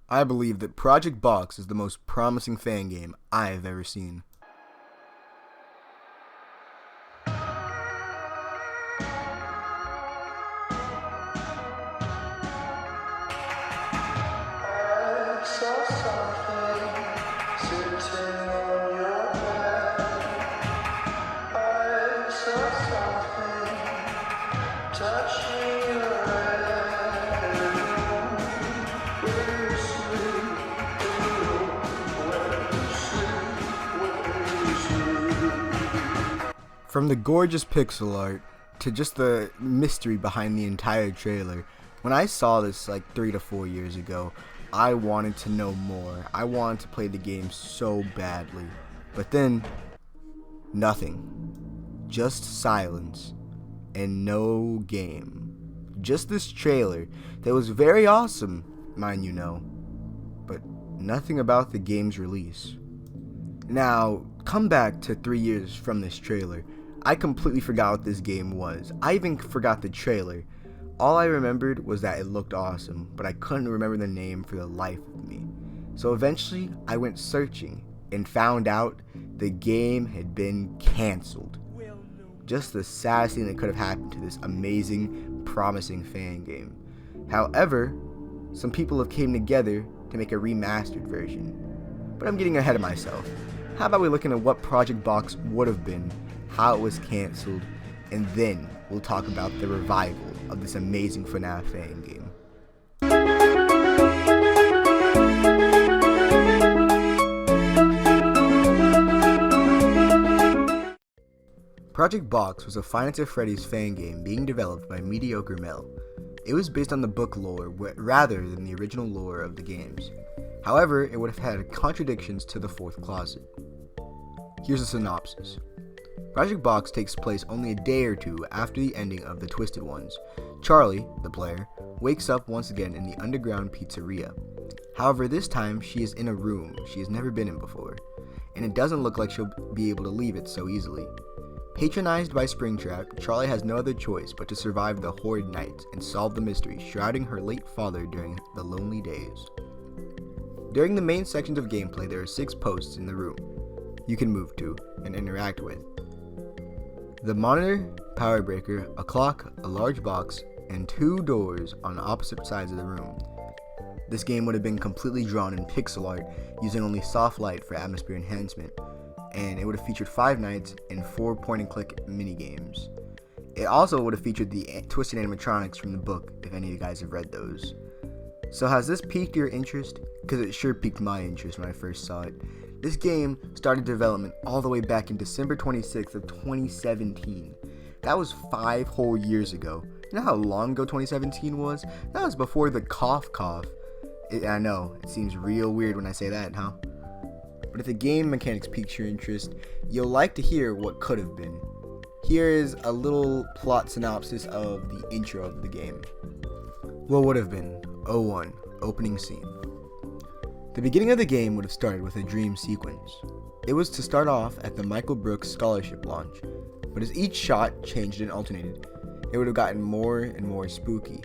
I believe that Project Box is the most promising fan game I have ever seen. From the gorgeous pixel art to just the mystery behind the entire trailer, when I saw this like 3 to 4 years ago, I wanted to know more. I wanted to play the game so badly. But then, nothing. Just silence. And no game. Just this trailer that was very awesome, mind you know. But nothing about the game's release. Now, come back to 3 years from this trailer. I completely forgot what this game was. I even forgot the trailer. All I remembered was that it looked awesome, but I couldn't remember the name for the life of me. So eventually, I went searching and found out the game had been canceled. Just the saddest thing that could have happened to this amazing, promising fan game. However, some people have came together to make a remastered version. But I'm getting ahead of myself. How about we look into what Project Box would have been, how it was canceled, and then we'll talk about the revival of this amazing FNAF Fangame. Project Box was a Five Nights at Freddy's fangame being developed by Mediocre Mel. It was based on the book lore rather than the original lore of the games. However, it would have had contradictions to the fourth closet. Here's a synopsis. Project Box takes place only a day or two after the ending of The Twisted Ones. Charlie, the player, wakes up once again in the underground pizzeria. However, this time she is in a room she has never been in before, and it doesn't look like she'll be able to leave it so easily. Patronized by Springtrap, Charlie has no other choice but to survive the horrid nights and solve the mystery shrouding her late father during the lonely days. During the main sections of gameplay, there are 6 posts in the room you can move to and interact with. The monitor, power breaker, a clock, a large box, and 2 doors on opposite sides of the room. This game would have been completely drawn in pixel art using only soft light for atmosphere enhancement, and it would have featured 5 nights and 4 point-and-click minigames. It also would have featured the twisted animatronics from the book, if any of you guys have read those. So has this piqued your interest? Because it sure piqued my interest when I first saw it. This game started development all the way back in December 26th of 2017. That was 5 whole years ago. You know how long ago 2017 was? That was before the cough. I know, it seems real weird when I say that, huh? But if the game mechanics piqued your interest, you'll like to hear what could have been. Here is a little plot synopsis of the intro of the game. What would have been? 01, opening scene. The beginning of the game would have started with a dream sequence. It was to start off at the Michael Brooks scholarship launch, but as each shot changed and alternated, it would have gotten more and more spooky.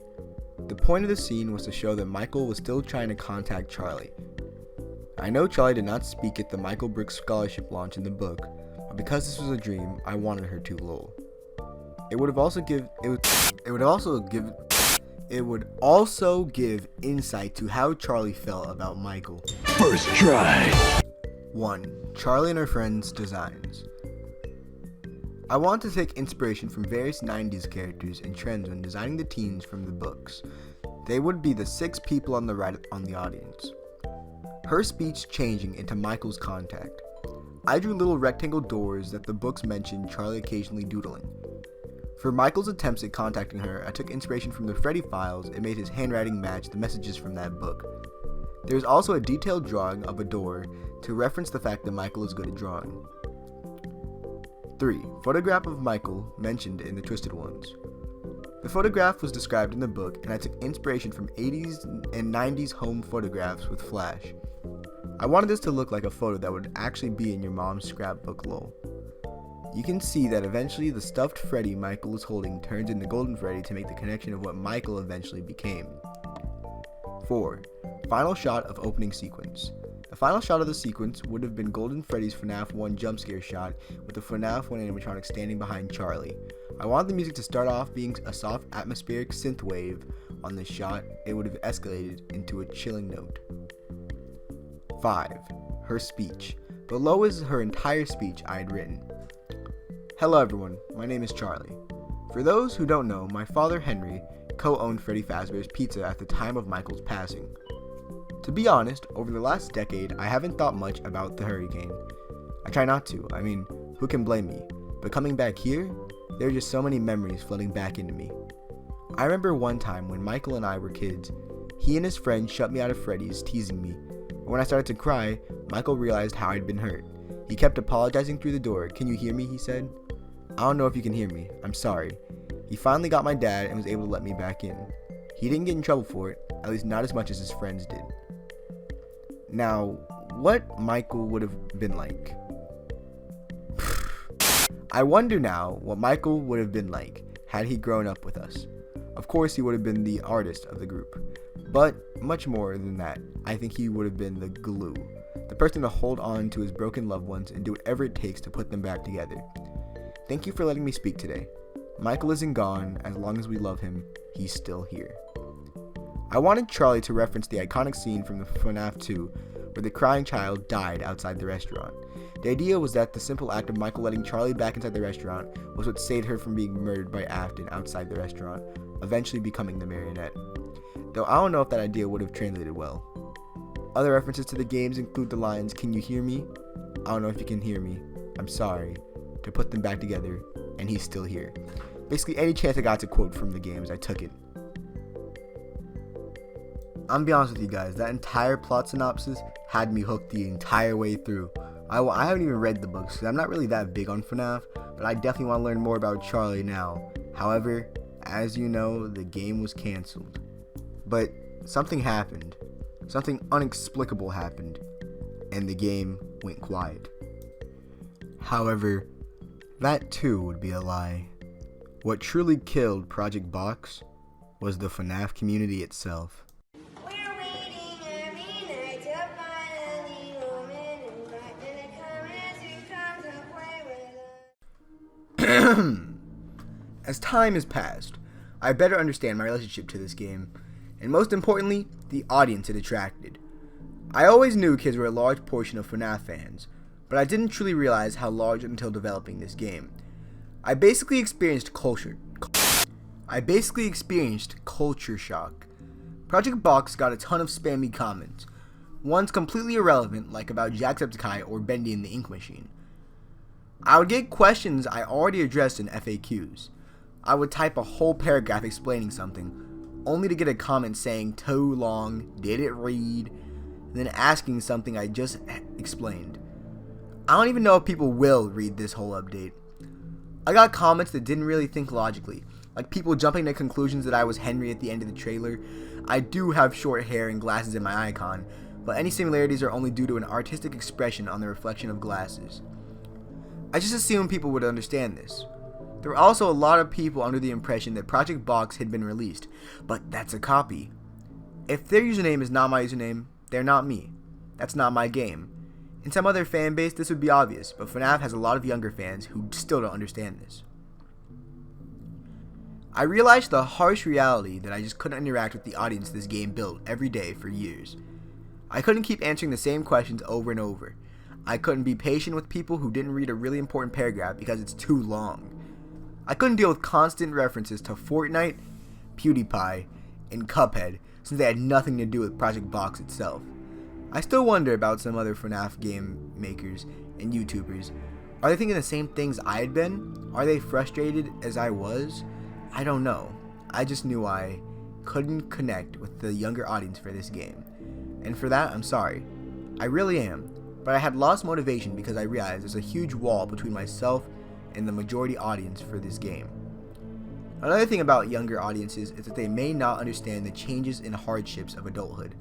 The point of the scene was to show that Michael was still trying to contact Charlie. I know Charlie did not speak at the Michael Brooks scholarship launch in the book, but because this was a dream, I wanted her to lol. It would also give insight to how Charlie felt about Michael. First try. 1. Charlie and her friends' designs. I want to take inspiration from various 90s characters and trends when designing the teens from the books. They would be the 6 people on the right on the audience. Her speech changing into Michael's contact. I drew little rectangle doors that the books mentioned Charlie occasionally doodling. For Michael's attempts at contacting her, I took inspiration from the Freddy files and made his handwriting match the messages from that book. There is also a detailed drawing of a door to reference the fact that Michael is good at drawing. 3. Photograph of Michael mentioned in The Twisted Ones. The photograph was described in the book, and I took inspiration from 80s and 90s home photographs with flash. I wanted this to look like a photo that would actually be in your mom's scrapbook lol. You can see that eventually the stuffed Freddy Michael is holding turns into Golden Freddy to make the connection of what Michael eventually became. 4. Final shot of opening sequence. The final shot of the sequence would have been Golden Freddy's FNAF 1 jump scare shot with the FNAF 1 animatronic standing behind Charlie. I wanted the music to start off being a soft atmospheric synth wave. On this shot, it would have escalated into a chilling note. 5. Her speech. Below is her entire speech I had written. Hello everyone, my name is Charlie. For those who don't know, my father Henry co-owned Freddy Fazbear's Pizza at the time of Michael's passing. To be honest, over the last decade, I haven't thought much about the hurricane. I try not to, who can blame me? But coming back here, there are just so many memories flooding back into me. I remember one time when Michael and I were kids, he and his friend shut me out of Freddy's, teasing me. And when I started to cry, Michael realized how I'd been hurt. He kept apologizing through the door. "Can you hear me?" he said. "I don't know if you can hear me. I'm sorry." He finally got my dad and was able to let me back in. He didn't get in trouble for it, at least not as much as his friends did. Now, what Michael would have been like? I wonder now what Michael would have been like had he grown up with us. Of course, he would have been the artist of the group, but much more than that, I think he would have been the glue, the person to hold on to his broken loved ones and do whatever it takes to put them back together. Thank you for letting me speak today. Michael isn't gone. As long as we love him, he's still here. I wanted Charlie to reference the iconic scene from the FNAF 2 where the crying child died outside the restaurant. The idea was that the simple act of Michael letting Charlie back inside the restaurant was what saved her from being murdered by Afton outside the restaurant, eventually becoming the marionette. Though I don't know if that idea would have translated well. Other references to the games include the lines, "Can you hear me? I don't know if you can hear me. I'm sorry," to put them back together, and he's still here. Basically, any chance I got to quote from the games, I took it. I'm gonna be honest with you guys, that entire plot synopsis had me hooked the entire way through. I haven't even read the books because I'm not really that big on FNAF, but I definitely want to learn more about Charlie now. However, as you know, the game was canceled. But something happened. Something inexplicable happened, and the game went quiet. However, that too would be a lie. What truly killed Project Box was the FNAF community itself. As time has passed, I better understand my relationship to this game, and most importantly, the audience it attracted. I always knew kids were a large portion of FNAF fans, but I didn't truly realize how large until developing this game. I basically experienced culture shock. Project Box got a ton of spammy comments, ones completely irrelevant like about Jacksepticeye or Bendy and the Ink Machine. I would get questions I already addressed in FAQs. I would type a whole paragraph explaining something, only to get a comment saying too long, did it read, then asking something I just explained. I don't even know if people will read this whole update. I got comments that didn't really think logically, like people jumping to conclusions that I was Henry at the end of the trailer. I do have short hair and glasses in my icon, but any similarities are only due to an artistic expression on the reflection of glasses. I just assumed people would understand this. There were also a lot of people under the impression that Project Box had been released, but that's a copy. If their username is not my username, they're not me. That's not my game. In some other fan base, this would be obvious, but FNAF has a lot of younger fans who still don't understand this. I realized the harsh reality that I just couldn't interact with the audience this game built every day for years. I couldn't keep answering the same questions over and over. I couldn't be patient with people who didn't read a really important paragraph because it's too long. I couldn't deal with constant references to Fortnite, PewDiePie, and Cuphead since they had nothing to do with Project Box itself. I still wonder about some other FNAF game makers and YouTubers. Are they thinking the same things I had been? Are they frustrated as I was? I don't know. I just knew I couldn't connect with the younger audience for this game. And for that, I'm sorry. I really am. But I had lost motivation because I realized there's a huge wall between myself and the majority audience for this game. Another thing about younger audiences is that they may not understand the changes and hardships of adulthood.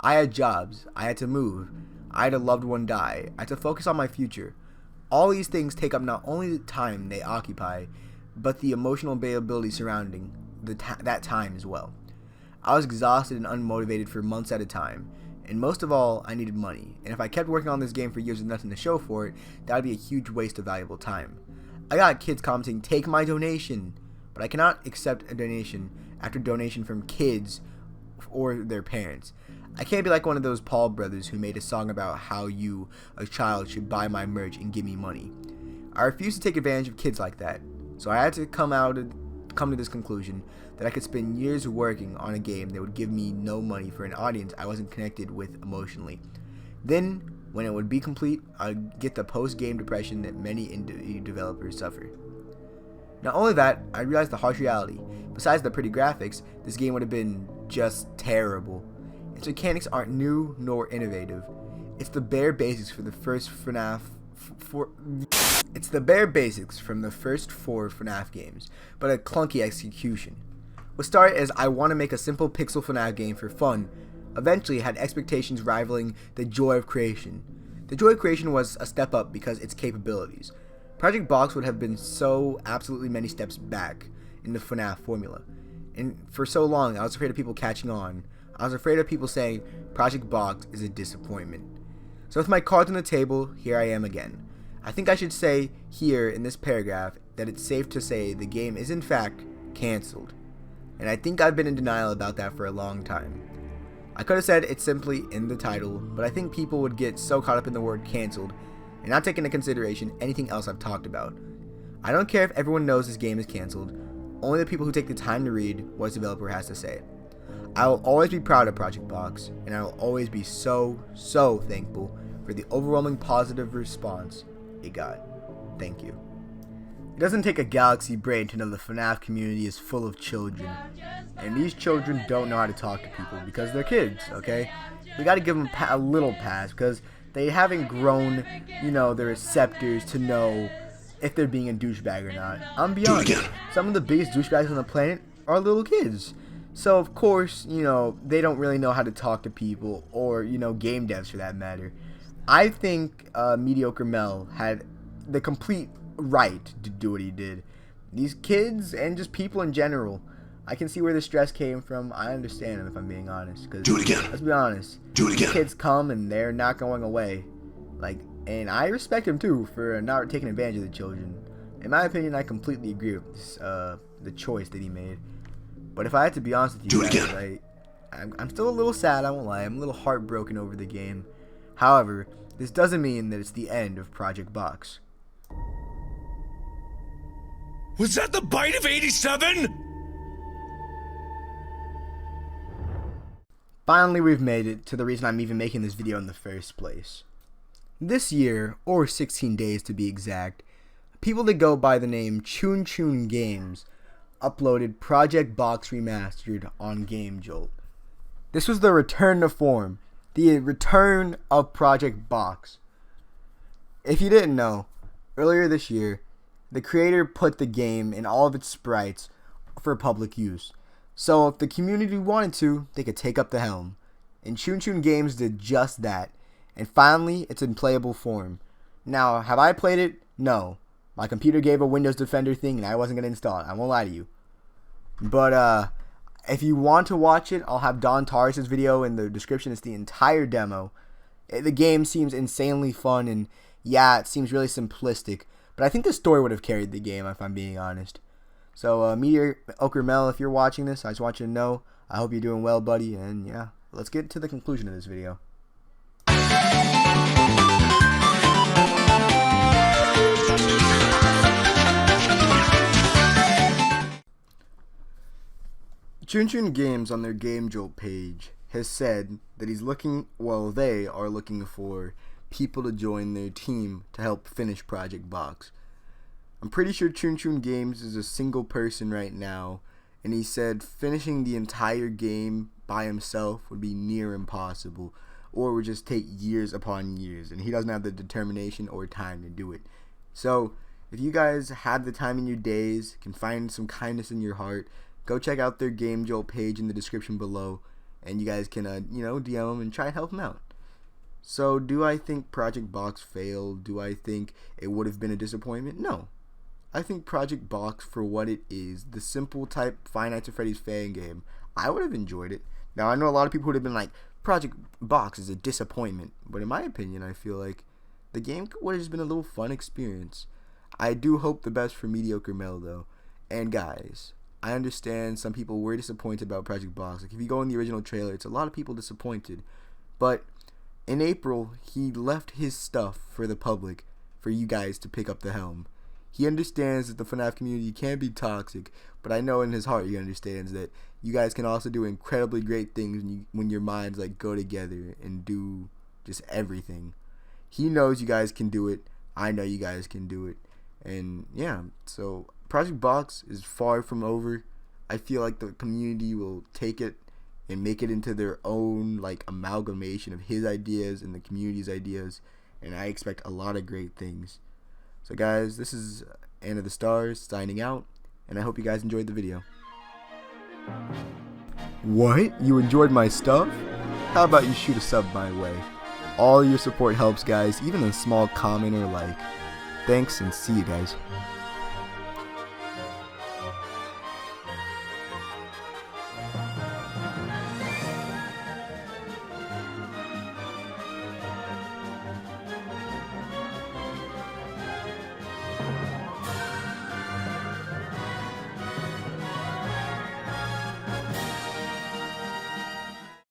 I had jobs, I had to move, I had a loved one die, I had to focus on my future. All these things take up not only the time they occupy, but the emotional availability surrounding that time as well. I was exhausted and unmotivated for months at a time. And most of all, I needed money. And if I kept working on this game for years with nothing to show for it, that would be a huge waste of valuable time. I got kids commenting, "Take my donation." But I cannot accept a donation after donation from kids or their parents. I can't be like one of those Paul brothers who made a song about how you, a child, should buy my merch and give me money. I refuse to take advantage of kids like that. So I had to come to this conclusion that I could spend years working on a game that would give me no money for an audience I wasn't connected with emotionally. Then, when it would be complete, I'd get the post-game depression that many indie developers suffer. Not only that, I realized the harsh reality. Besides the pretty graphics, this game would have been just terrible. Its mechanics aren't new nor innovative. It's the bare basics for the first FNAF It's the bare basics from the first 4 FNAF games, but a clunky execution. What started as I want to make a simple pixel FNAF game for fun, eventually had expectations rivaling the joy of creation. The joy of creation was a step up because its capabilities. Project Box would have been so absolutely many steps back in the FNAF formula. And for so long, I was afraid of people catching on. I was afraid of people saying Project Box is a disappointment. So with my cards on the table, here I am again. I think I should say here in this paragraph that it's safe to say the game is in fact cancelled. And I think I've been in denial about that for a long time. I could have said it's simply in the title, but I think people would get so caught up in the word cancelled and not take into consideration anything else I've talked about. I don't care if everyone knows this game is cancelled, only the people who take the time to read what its developer has to say. I will always be proud of Project Box, and I will always be so thankful for the overwhelming positive response it got. Thank you. It doesn't take a galaxy brain to know the FNAF community is full of children, and these children don't know how to talk to people because they're kids, okay? We gotta give them a little pass because they haven't grown, their receptors to know if they're being a douchebag or not. I'm beyond. Some of the biggest douchebags on the planet are little kids. So, of course, they don't really know how to talk to people or, game devs for that matter. I think Mediocre Mel had the complete right to do what he did. These kids and just people in general, I can see where the stress came from. I understand them if I'm being honest. Cause, do it again. Let's be honest. Do it again. Kids come and they're not going away. And I respect him too for not taking advantage of the children. In my opinion, I completely agree with this, the choice that he made. But if I had to be honest with you guys, I'm still a little sad, I won't lie. I'm a little heartbroken over the game. However, this doesn't mean that it's the end of Project Box. Was that the bite of 87? Finally, we've made it to the reason I'm even making this video in the first place. This year, or 16 days to be exact, people that go by the name COULDN Games uploaded Project Box Remastered on GameJolt. This was the return to form, the return of Project Box. If you didn't know, earlier this year, the creator put the game and all of its sprites for public use. So if the community wanted to, they could take up the helm. And COULDN Games did just that. And finally, it's in playable form. Now, have I played it? No. My computer gave a Windows Defender thing and I wasn't going to install it. I won't lie to you. But if you want to watch it, I'll have Don Taurus' video in the description. It's the entire demo. The game seems insanely fun and yeah, it seems really simplistic. But I think the story would have carried the game if I'm being honest. So, Mediocre Mel, if you're watching this, I just want you to know, I hope you're doing well, buddy. And yeah, let's get to the conclusion of this video. COULDN Games on their GameJolt page has said that they are looking for people to join their team to help finish Project Box. I'm pretty sure COULDN Games is a single person right now, and he said finishing the entire game by himself would be near impossible, or would just take years upon years, and he doesn't have the determination or time to do it. So, if you guys have the time in your days, can find some kindness in your heart, go check out their GameJolt page in the description below, and you guys can, DM them and try to help them out. So, do I think Project Box failed? Do I think it would have been a disappointment? No. I think Project Box, for what it is, the simple type Five Nights at Freddy's Fangame, I would have enjoyed it. Now, I know a lot of people would have been like, Project Box is a disappointment. But in my opinion, I feel like the game would have just been a little fun experience. I do hope the best for Mediocre Mel, though. And guys, I understand some people were disappointed about Project Box. Like, if you go in the original trailer, it's a lot of people disappointed. But in April, he left his stuff for the public, for you guys to pick up the helm. He understands that the FNAF community can be toxic, but I know in his heart he understands that you guys can also do incredibly great things when your minds like go together and do just everything. He knows you guys can do it. I know you guys can do it. And yeah, so Project Box is far from over. I feel like the community will take it and make it into their own like amalgamation of his ideas and the community's ideas, and I expect a lot of great things. So guys, this is Anna of the Stars signing out, and I hope you guys enjoyed the video. What? You enjoyed my stuff? How about you shoot a sub my way? All your support helps, guys, even a small comment or like. Thanks, and see you guys.